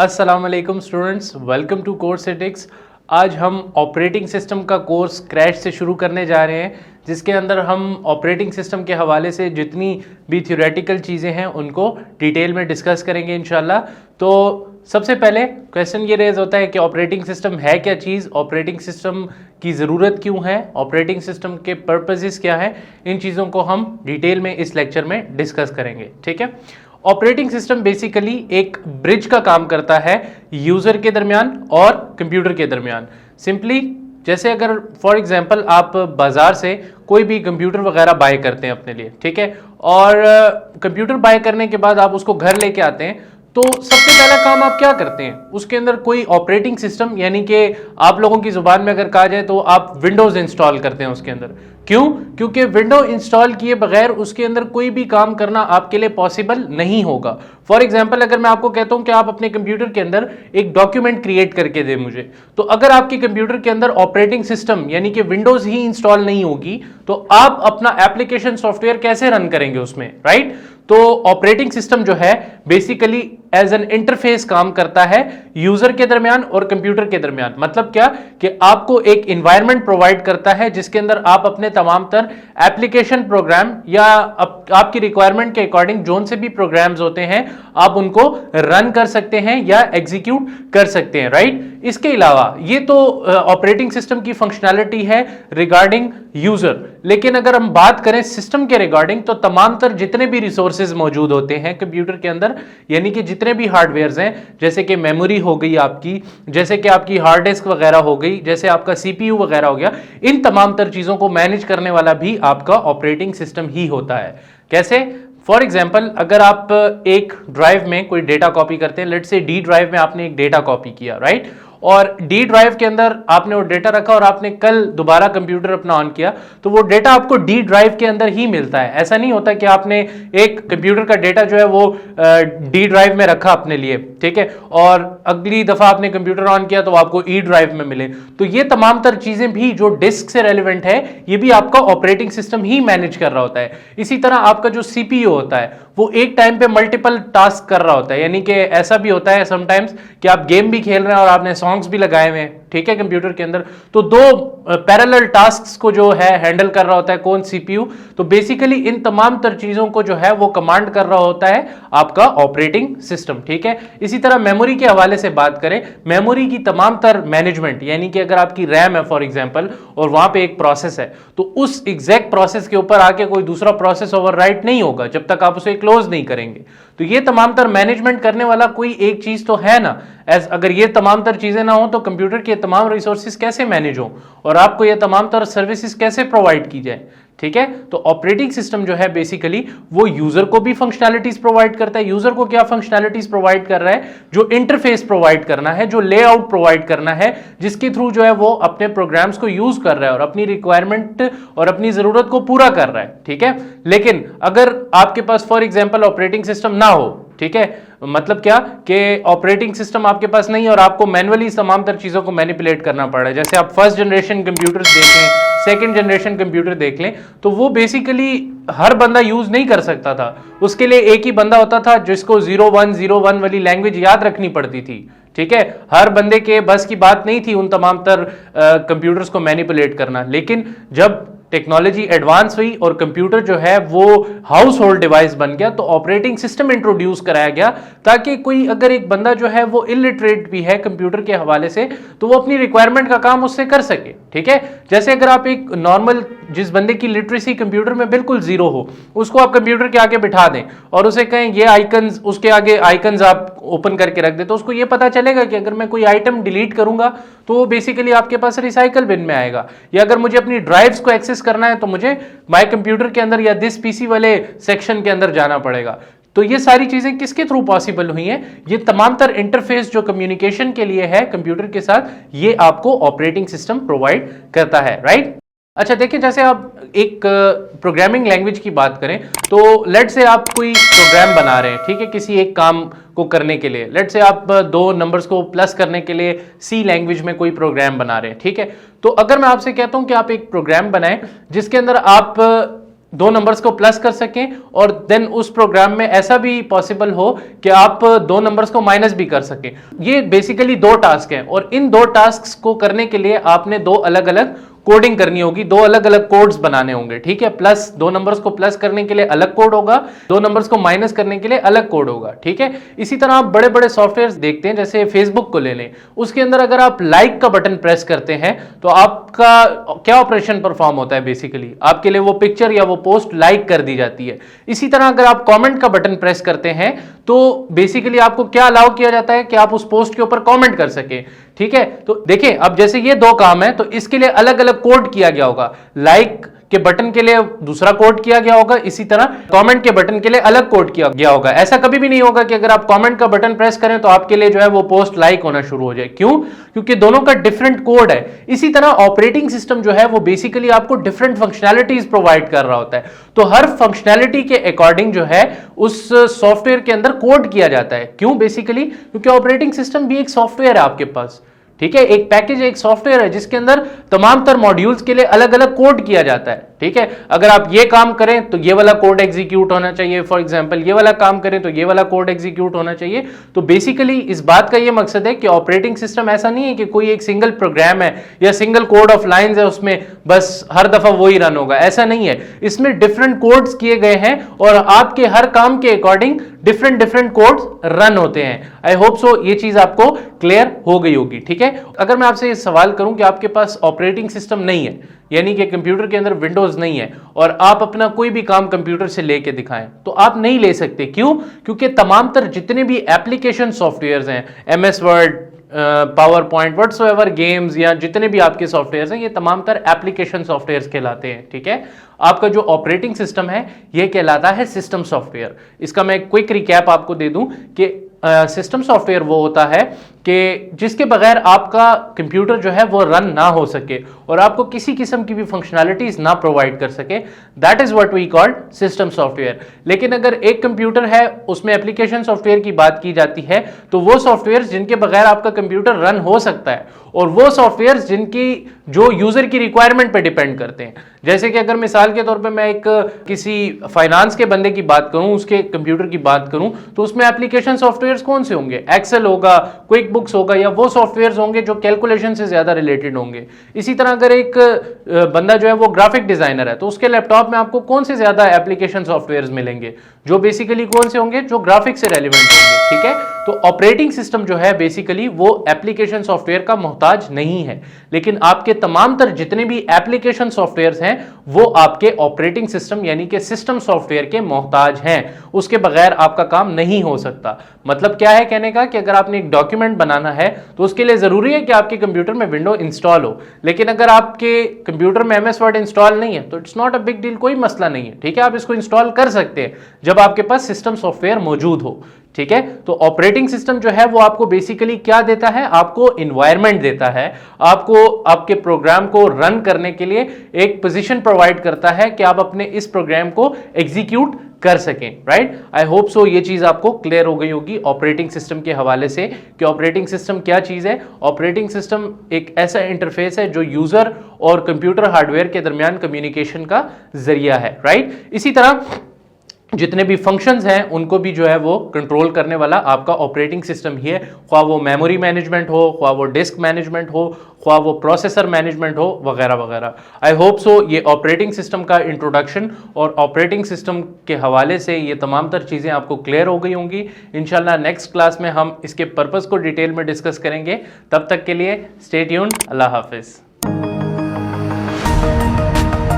अस्सलाम वालेकुम students, welcome to course एटिक्स। आज हम ऑपरेटिंग सिस्टम का कोर्स क्रैश से शुरू करने जा रहे हैं, जिसके अंदर हम ऑपरेटिंग सिस्टम के हवाले से जितनी भी थ्योरेटिकल चीज़ें हैं उनको डिटेल में डिस्कस करेंगे इंशाल्लाह। तो सबसे पहले क्वेश्चन ये रेज होता है कि ऑपरेटिंग सिस्टम है क्या चीज़, ऑपरेटिंग सिस्टम की ज़रूरत क्यों है, ऑपरेटिंग सिस्टम के पर्पसेस क्या हैं। इन चीज़ों को हम डिटेल में इस लेक्चर में डिस्कस करेंगे, ठीक है। ऑपरेटिंग सिस्टम बेसिकली एक ब्रिज का काम करता है यूजर के दरमियान और कंप्यूटर के दरमियान। सिंपली जैसे अगर फॉर एग्जांपल आप बाजार से कोई भी कंप्यूटर वगैरह बाय करते हैं अपने लिए, ठीक है, और कंप्यूटर बाय करने के बाद आप उसको घर लेके आते हैं, तो सबसे पहला काम आप क्या करते हैं, उसके अंदर कोई ऑपरेटिंग सिस्टम यानी कि आप लोगों की जुबान में अगर कहा जाए तो आप विंडोज इंस्टॉल करते हैं उसके अंदर। क्यों? क्योंकि विंडो इंस्टॉल किए बगैर उसके अंदर कोई भी काम करना आपके लिए पॉसिबल नहीं होगा। फॉर एग्जांपल अगर मैं आपको कहता हूं कि आप अपने कंप्यूटर के अंदर एक डॉक्यूमेंट क्रिएट करके दें मुझे, तो अगर आपके कंप्यूटर के अंदर ऑपरेटिंग सिस्टम यानी कि विंडोज ही इंस्टॉल नहीं होगी तो आप अपना एप्लीकेशन सॉफ्टवेयर कैसे रन करेंगे उसमें, राइट? तो ऑपरेटिंग सिस्टम जो है बेसिकली एज एन इंटरफेस काम करता है यूजर के दरमियान और कंप्यूटर के दरमियान। मतलब क्या कि आपको एक एनवायरनमेंट प्रोवाइड करता है जिसके अंदर आप अपने तमाम तर एप्लीकेशन प्रोग्राम या आपकी रिक्वायरमेंट के अकॉर्डिंग जोन से भी प्रोग्राम्स होते हैं आप उनको रन कर सकते हैं या एग्जीक्यूट कर सकते हैं, राइट? इसके अलावा ये तो ऑपरेटिंग सिस्टम की फंक्शनैलिटी है रिगार्डिंग यूजर। लेकिन अगर हम बात करें सिस्टम के रिगार्डिंग तो तमाम तर जितने भी रिसोर्सेज मौजूद होते हैं कंप्यूटर के अंदर, यानी कि जितने भी हार्डवेयर्स हैं, जैसे कि मेमोरी हो गई आपकी, जैसे कि आपकी हार्ड डिस्क वगैरह हो गई, जैसे आपका सीपीयू वगैरह हो गया, इन तमाम तर चीजों को मैनेज करने वाला भी आपका ऑपरेटिंग सिस्टम ही होता है। कैसे? फॉर एग्जाम्पल अगर आप एक ड्राइव में कोई डेटा कॉपी करते हैं, लेट्स से डी ड्राइव में आपने एक डेटा कॉपी किया, राइट? और डी ड्राइव के अंदर आपने वो डेटा रखा और आपने कल दोबारा कंप्यूटर अपना ऑन किया तो वो डेटा आपको डी ड्राइव के अंदर ही मिलता है। ऐसा नहीं होता कि आपने एक कंप्यूटर का डेटा जो है वो डी ड्राइव में रखा अपने लिए, ठीक है, और अगली दफा आपने कंप्यूटर ऑन किया तो आपको ई ड्राइव में मिले। तो ये तमाम तर चीजें भी जो डिस्क से रेलिवेंट है ये भी आपका ऑपरेटिंग सिस्टम ही मैनेज कर रहा होता है। इसी तरह आपका जो सीपीयू होता है वो एक टाइम पे मल्टीपल टास्क कर रहा होता है, यानी कि ऐसा भी होता है समटाइम्स कि आप गेम भी खेल रहे हैं और आपने सॉन्ग्स भी लगाए हुए हैं, ठीक है, कंप्यूटर के अंदर, तो दो पैरेलल टास्क्स को जो है हैंडल कर रहा होता है कौन? सीपीयू। तो बेसिकली इन तमाम तर चीजों को जो है वो कमांड कर रहा होता है आपका ऑपरेटिंग सिस्टम, ठीक है। इसी तरह मेमोरी के हवाले से बात करें, मेमोरी की तमाम तर मैनेजमेंट, यानी कि अगर आपकी रैम है फॉर एग्जांपल और वहां पे एक प्रोसेस है तो उस एग्जैक्ट प्रोसेस के ऊपर आके कोई दूसरा प्रोसेस ओवरराइट नहीं होगा जब तक आप उसे क्लोज नहीं करेंगे। तो ये तमाम तर मैनेजमेंट करने वाला कोई एक चीज तो है ना। अगर ये तमाम तर चीजें ना हो तो कंप्यूटर के तमाम रिसोर्सेज कैसे मैनेज हो और आपको ये तमाम तर सर्विसेज कैसे प्रोवाइड की जाए, ठीक है। तो ऑपरेटिंग सिस्टम जो है बेसिकली वो यूजर को भी फंक्शनैलिटीज प्रोवाइड करता है। यूजर को क्या फंक्शनैलिटीज प्रोवाइड कर रहा है? जो इंटरफेस प्रोवाइड करना है, जो लेआउट प्रोवाइड करना है, जिसके थ्रू जो है वो अपने प्रोग्राम्स को यूज कर रहा है और अपनी रिक्वायरमेंट और अपनी जरूरत को पूरा कर रहा है, ठीक है। लेकिन अगर आपके पास फॉर एग्जांपल ऑपरेटिंग सिस्टम ना हो, ठीक है, मतलब क्या कि ऑपरेटिंग सिस्टम आपके पास नहीं है और आपको मैन्युअली तमाम तर चीजों को मैनिपुलेट करना पड़ रहा है। जैसे आप फर्स्ट जनरेशन कंप्यूटर्स देख लें, सेकंड जनरेशन कंप्यूटर देख लें, तो वो बेसिकली हर बंदा यूज नहीं कर सकता था। उसके लिए एक ही बंदा होता था जिसको 0101 वाली लैंग्वेज याद रखनी पड़ती थी, ठीक है। हर बंदे के बस की बात नहीं थी उन तमाम तर कंप्यूटर्स को मैनिपुलेट करना। लेकिन जब टेक्नोलॉजी एडवांस हुई और कंप्यूटर जो है वो हाउस होल्ड डिवाइस बन गया तो ऑपरेटिंग सिस्टम इंट्रोड्यूस कराया गया ताकि कोई अगर एक बंदा जो है वो इलिटरेट भी है कंप्यूटर के हवाले से तो वो अपनी रिक्वायरमेंट का काम उससे कर सके, ठीक है। जैसे अगर आप एक नॉर्मल जिस बंदे की लिटरेसी कंप्यूटर में बिल्कुल जीरो हो उसको आप कंप्यूटर के आगे बिठा दें और उसे कहें ये आइकन्स, उसके आगे आइकन्स आप ओपन करके रख दे, तो उसको ये पता चलेगा कि अगर मैं कोई आइटम डिलीट करूंगा तो वो बेसिकली आपके पास रिसाइकल बिन में आएगा। या अगर मुझे अपनी ड्राइव्स को एक्सेस करना है तो मुझे माय कंप्यूटर के अंदर या दिस पीसी वाले सेक्शन के अंदर जाना पड़ेगा। तो ये सारी चीजें किसके थ्रू पॉसिबल हुई हैं? ये तमाम तर इंटरफेस जो कम्युनिकेशन के लिए है कंप्यूटर के साथ, ये आपको ऑपरेटिंग सिस्टम प्रोवाइड करता है, राइट। अच्छा देखिए, जैसे आप एक प्रोग्रामिंग लैंग्वेज की बात करें तो लेट से आप कोई प्रोग्राम बना रहे हैं, ठीक है, किसी एक काम को करने के लिए। लेट से आप दो नंबर्स को प्लस करने के लिए सी लैंग्वेज में कोई प्रोग्राम बना रहे हैं, ठीक है। तो अगर मैं आपसे कहता हूं कि आप एक प्रोग्राम बनाएं जिसके अंदर आप दो नंबर्स को प्लस कर सकें, और देन उस प्रोग्राम में ऐसा भी पॉसिबल हो कि आप दो नंबर्स को माइनस भी कर सकें। ये बेसिकली दो टास्क हैं, और इन दो टास्क को करने के लिए आपने दो अलग अलग कोडिंग करनी होगी, दो अलग अलग कोड्स बनाने होंगे, ठीक है। प्लस दो नंबर्स को प्लस करने के लिए अलग कोड होगा, दो नंबर्स को माइनस करने के लिए अलग कोड होगा, ठीक है। इसी तरह आप बड़े बड़े सॉफ्टवेयर देखते हैं, जैसे फेसबुक को ले लें, उसके अंदर अगर आप लाइक का बटन प्रेस करते हैं तो आपका क्या ऑपरेशन परफॉर्म होता है, बेसिकली आपके लिए वो पिक्चर या वो पोस्ट लाइक कर दी जाती है। इसी तरह अगर आप कॉमेंट का बटन प्रेस करते हैं तो बेसिकली आपको क्या अलाउ किया जाता है कि आप उस पोस्ट के ऊपर कॉमेंट कर सके, ठीक है। तो देखिए, अब जैसे ये दो काम है तो इसके लिए अलग अलग कोड किया गया होगा। लाइक के बटन के लिए दूसरा कोड किया गया होगा, इसी तरह कमेंट के बटन के लिए अलग कोड किया गया होगा। ऐसा कभी भी नहीं होगा कि अगर आप कमेंट का बटन प्रेस करें तो आपके लिए जो है वो पोस्ट लाइक होना शुरू हो जाए। क्यों? क्योंकि दोनों का डिफरेंट कोड है। इसी तरह ऑपरेटिंग सिस्टम जो है वो बेसिकली आपको डिफरेंट फंक्शनैलिटीज प्रोवाइड कर रहा होता है, तो हर फंक्शनैलिटी के अकॉर्डिंग जो है उस सॉफ्टवेयर के अंदर कोड किया जाता है। क्यों? बेसिकली क्योंकि ऑपरेटिंग सिस्टम भी एक सॉफ्टवेयर है आपके पास, ठीक है। एक पैकेज, एक सॉफ्टवेयर है जिसके अंदर तमाम तर मॉड्यूल्स के लिए अलग अलग कोड किया जाता है, ठीक है। अगर आप ये काम करें तो ये वाला कोड एग्जीक्यूट होना चाहिए, फॉर एग्जांपल ये वाला काम करें तो ये वाला कोड एग्जीक्यूट होना चाहिए। तो बेसिकली इस बात का ये मकसद है कि ऑपरेटिंग सिस्टम ऐसा नहीं है कि कोई एक सिंगल प्रोग्राम है या सिंगल कोड ऑफ लाइंस है, उसमें बस हर दफा वही रन होगा, ऐसा नहीं है। इसमें डिफरेंट कोड्स किए गए हैं और आपके हर काम के according different different codes run होते हैं। आई होप सो ये चीज आपको क्लियर हो गई होगी, ठीक है। अगर मैं आपसे ये सवाल करूं कि आपके पास ऑपरेटिंग सिस्टम नहीं है, यानी कि कंप्यूटर के अंदर विंडोज नहीं है, और आप अपना कोई भी काम कंप्यूटर से लेके दिखाएं, तो आप नहीं ले सकते। क्यों? क्योंकि तमाम तर जितने भी एप्लीकेशन सॉफ्टवेयर्स हैं, MS word, power point, whatsoever, games या जितने भी आपके सॉफ्टवेयर हैं, ये तमाम तर एप्लीकेशन सॉफ्टवेयर्स कहलाते हैं, ठीक है। आपका जो ऑपरेटिंग सिस्टम है ये कहलाता है सिस्टम सॉफ्टवेयर। इसका मैं क्विक रिकैप आपको दे दूं कि सिस्टम सॉफ्टवेयर वो होता है कि जिसके बगैर आपका कंप्यूटर जो है वो रन ना हो सके और आपको किसी किस्म की भी फंक्शनैलिटीज ना प्रोवाइड कर सके, that is what we called system software. लेकिन अगर एक कंप्यूटर है, उसमें एप्लीकेशन सॉफ्टवेयर की बात की जाती है, तो वो सॉफ्टवेयर जिनके बगैर आपका कंप्यूटर रन हो सकता है, और वो सॉफ्टवेयर जिनकी जो यूजर की रिक्वायरमेंट पे डिपेंड करते हैं। जैसे कि अगर मिसाल के तौर पे मैं एक किसी फाइनेंस के बंदे की बात करूं, उसके कंप्यूटर की बात करूं, तो उसमें एप्लीकेशन सॉफ्टवेयर्स कौन से होंगे? एक्सेल होगा, क्विक बुक्स होगा, या वो सॉफ्टवेयर्स होंगे जो कैलकुलेशन से ज्यादा रिलेटेड होंगे। इसी तरह अगर एक बंदा जो है वो ग्राफिक डिजाइनर है, तो उसके लैपटॉप में आपको कौन से ज्यादा एप्लीकेशन सॉफ्टवेयर्स मिलेंगे? जो बेसिकली कौन से होंगे? जो ग्राफिक से रेलिवेंट होंगे, ठीक है। तो ऑपरेटिंग सिस्टम जो है बेसिकली वो एप्लीकेशन सॉफ्टवेयर का मोहताज नहीं है, लेकिन आपके तमाम तर जितने भी एप्लीकेशन सॉफ्टवेयर्स हैं वो आपके ऑपरेटिंग सिस्टम यानी कि सिस्टम सॉफ्टवेयर के मोहताज हैं। उसके बगैर आपका काम नहीं हो सकता। मतलब क्या है कहने का कि अगर आपने एक डॉक्यूमेंट बनाना है तो उसके लिए जरूरी है कि आपके कंप्यूटर में विंडो इंस्टॉल हो, लेकिन अगर आपके कंप्यूटर में MS वर्ड इंस्टॉल नहीं है तो it's not a big deal, कोई मसला नहीं है, ठीक है। आप इसको इंस्टॉल कर सकते हैं जब आपके पास सिस्टम सॉफ्टवेयर मौजूद हो, ठीक है। तो ऑपरेटिंग सिस्टम जो है वो आपको बेसिकली क्या देता है? आपको एनवायरनमेंट देता है, आपको आपके प्रोग्राम को रन करने के लिए एक पोजीशन प्रोवाइड करता है कि आप अपने इस प्रोग्राम को एग्जीक्यूट कर सकें, राइट। आई होप सो ये चीज आपको क्लियर हो गई होगी ऑपरेटिंग सिस्टम के हवाले से कि ऑपरेटिंग सिस्टम क्या चीज है। ऑपरेटिंग सिस्टम एक ऐसा इंटरफेस है जो यूजर और कंप्यूटर हार्डवेयर के दरमियान कम्युनिकेशन का जरिया है, राइट। इसी तरह जितने भी फंक्शंस हैं उनको भी जो है वो कंट्रोल करने वाला आपका ऑपरेटिंग सिस्टम ही है, ख्वाह वो मेमोरी मैनेजमेंट हो, ख्वाह वो डिस्क मैनेजमेंट हो, ख्वाह वो प्रोसेसर मैनेजमेंट हो, वगैरह वगैरह। आई होप सो ये ऑपरेटिंग सिस्टम का इंट्रोडक्शन और ऑपरेटिंग सिस्टम के हवाले से ये तमाम तर चीज़ें आपको क्लियर हो गई होंगी। इंशाल्लाह नेक्स्ट क्लास में हम इसके पर्पज़ को डिटेल में डिस्कस करेंगे। तब तक के लिए स्टे ट्यून्ड। अल्लाह हाफिज़।